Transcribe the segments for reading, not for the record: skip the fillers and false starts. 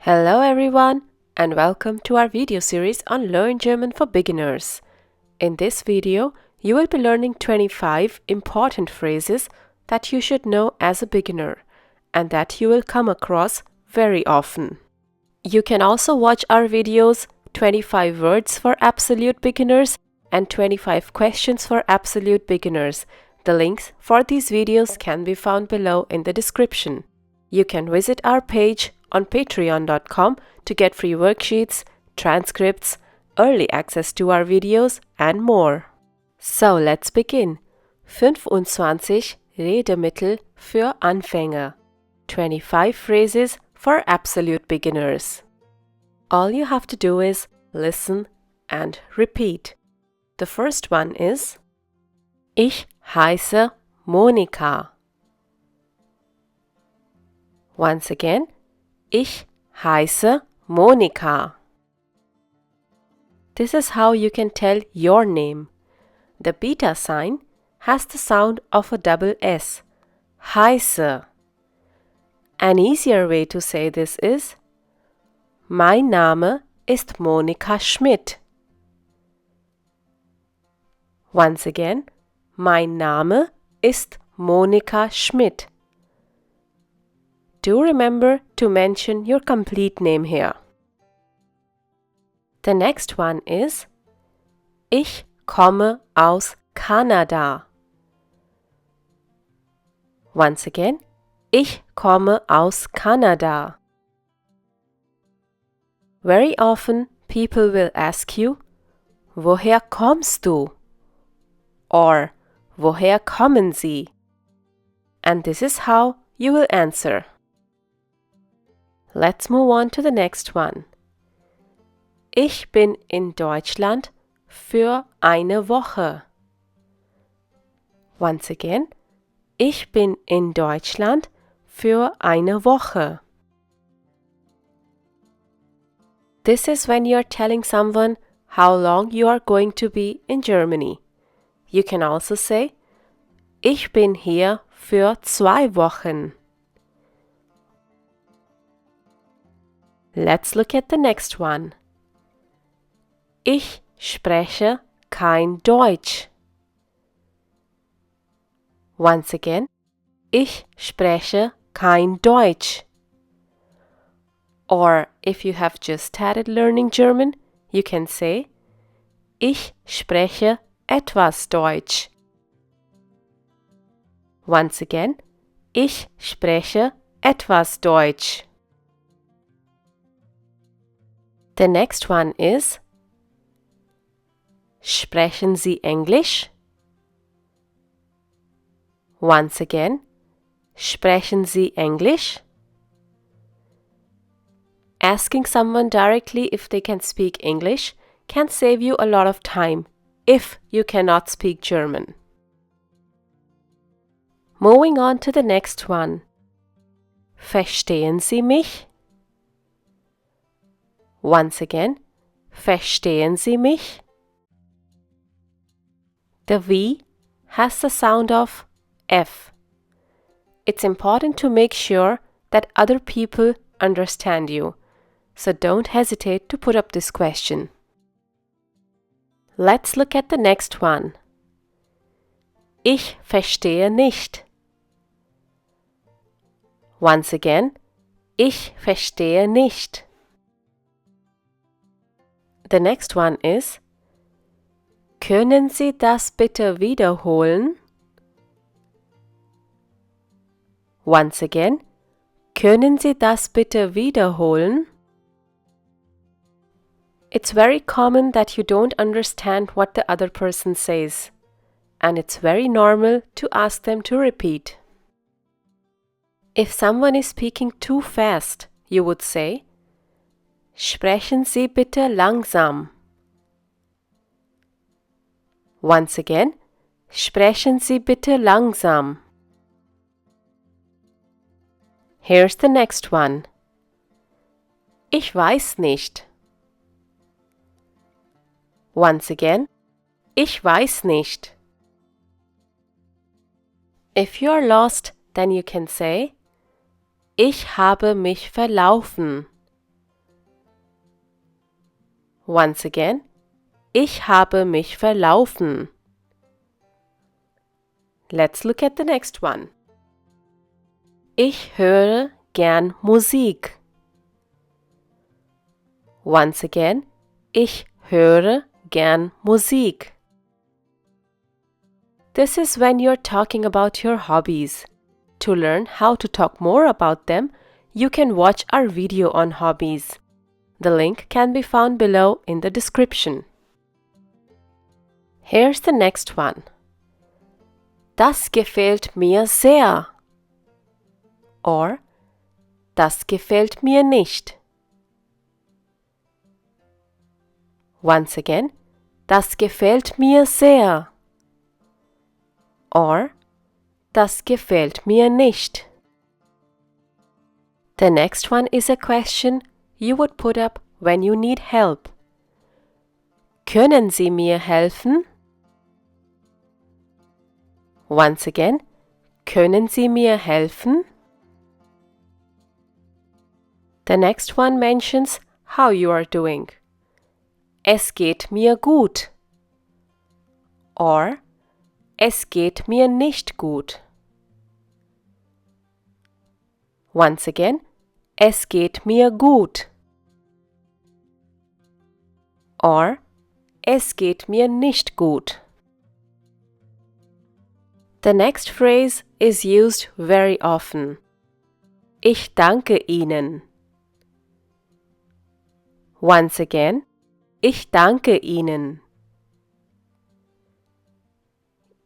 Hello everyone and welcome to our video series on Learn German for Beginners. In this video, you will be learning 25 important phrases that you should know as a beginner and that you will come across very often. You can also watch our videos 25 words for absolute beginners and 25 questions for absolute beginners. The links for these videos can be found below in the description. You can visit our page on patreon.com to get free worksheets, transcripts, early access to our videos and more. So let's begin. 25 Redemittel für Anfänger. 25 phrases for absolute beginners. All you have to do is listen and repeat. The first one is Ich heiße Monika. Once again, Ich heiße Monika. This is how you can tell your name. The beta sign has the sound of a double S. Heiße. An easier way to say this is Mein Name ist Monika Schmidt. Once again, Mein Name ist Monika Schmidt. Do remember to mention your complete name here. The next one is Ich komme aus Kanada. Once again, Ich komme aus Kanada. Very often people will ask you, Woher kommst du? Or Woher kommen Sie? And this is how you will answer. Let's move on to the next one. Ich bin in Deutschland für eine Woche. Once again, ich bin in Deutschland für eine Woche. This is when you are telling someone how long you are going to be in Germany. You can also say, Ich bin hier für 2 Wochen. Let's look at the next one. Ich spreche kein Deutsch. Once again, ich spreche kein Deutsch. Or if you have just started learning German, you can say, Ich spreche etwas Deutsch. Once again, ich spreche etwas Deutsch. The next one is Sprechen Sie Englisch? Once again, Sprechen Sie Englisch? Asking someone directly if they can speak English can save you a lot of time if you cannot speak German. Moving on to the next one. Verstehen Sie mich? Once again, verstehen Sie mich? The V has the sound of F. It's important to make sure that other people understand you, so don't hesitate to put up this question. Let's look at the next one. Ich verstehe nicht. Once again, ich verstehe nicht. The next one is Können Sie das bitte wiederholen? Once again, können Sie das bitte wiederholen? It's very common that you don't understand what the other person says, and it's very normal to ask them to repeat. If someone is speaking too fast, you would say, Sprechen Sie bitte langsam. Once again, sprechen Sie bitte langsam. Here's the next one. Ich weiß nicht. Once again, ich weiß nicht. If you are lost, then you can say, Ich habe mich verlaufen. Once again, ich habe mich verlaufen. Let's look at the next one. Ich höre gern Musik. Once again, ich höre gern Musik. This is when you're talking about your hobbies. To learn how to talk more about them, you can watch our video on hobbies. The link can be found below in the description. Here's the next one. Das gefällt mir sehr. Or, das gefällt mir nicht. Once again, das gefällt mir sehr. Or, das gefällt mir nicht. The next one is a question you would put up when you need help. Können Sie mir helfen? Once again, können Sie mir helfen? The next one mentions how you are doing. Es geht mir gut. Or, es geht mir nicht gut. Once again, es geht mir gut. Or, es geht mir nicht gut. The next phrase is used very often. Ich danke Ihnen. Once again, ich danke Ihnen.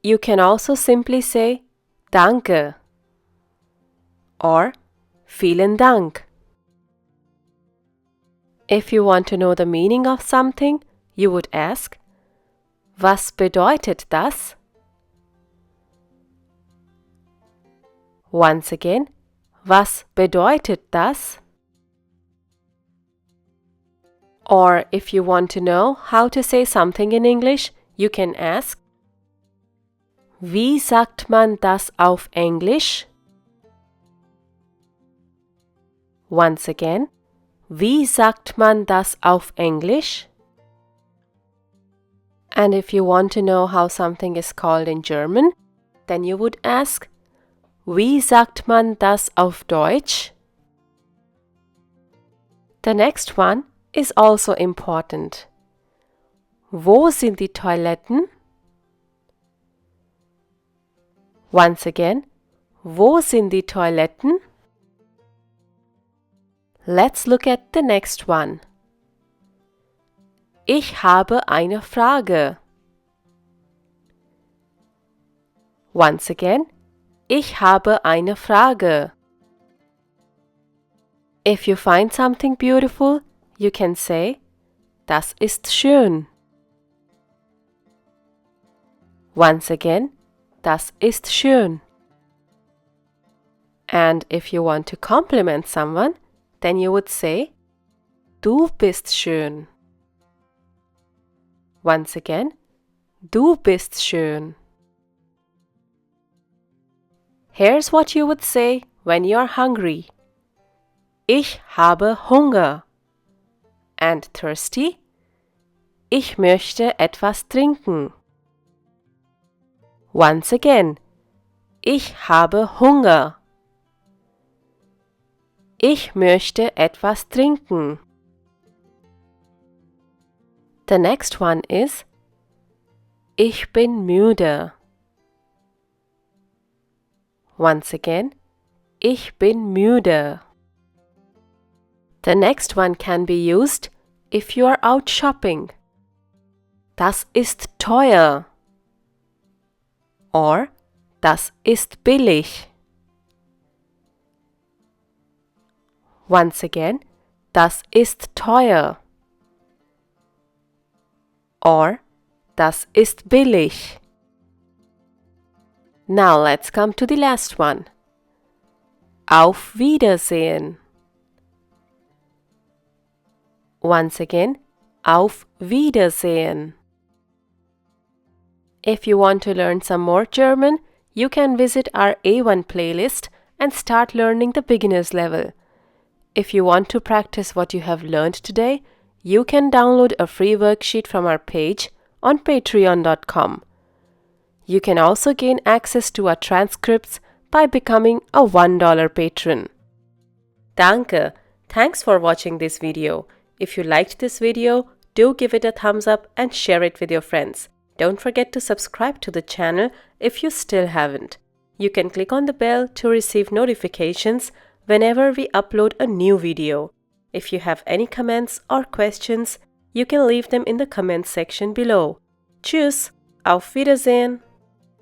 You can also simply say Danke or Vielen Dank. If you want to know the meaning of something, you would ask, Was bedeutet das? Once again, was bedeutet das? Or if you want to know how to say something in English, you can ask, Wie sagt man das auf Englisch? Once again, wie sagt man das auf Englisch? And if you want to know how something is called in German, then you would ask, Wie sagt man das auf Deutsch? The next one is also important. Wo sind die Toiletten? Once again, wo sind die Toiletten? Let's look at the next one. Ich habe eine Frage. Once again, ich habe eine Frage. If you find something beautiful, you can say, Das ist schön. Once again, das ist schön. And if you want to compliment someone, then you would say, Du bist schön. Once again, du bist schön. Here's what you would say when you're hungry. Ich habe Hunger. And thirsty? Ich möchte etwas trinken. Once again, ich habe Hunger. Ich möchte etwas trinken. The next one is, Ich bin müde. Once again, ich bin müde. The next one can be used if you are out shopping. Das ist teuer. Or, das ist billig. Once again, das ist teuer. Or, das ist billig. Now let's come to the last one. Auf Wiedersehen. Once again, auf Wiedersehen. If you want to learn some more German, you can visit our A1 playlist and start learning the beginner's level. If you want to practice what you have learned today, you can download a free worksheet from our page on patreon.com. You can also gain access to our transcripts by becoming a $1 patron. Danke! Thanks for watching this video. If you liked this video, do give it a thumbs up and share it with your friends. Don't forget to subscribe to the channel if you still haven't. You can click on the bell to receive notifications whenever we upload a new video. If you have any comments or questions, you can leave them in the comments section below. Tschüss! Auf Wiedersehen!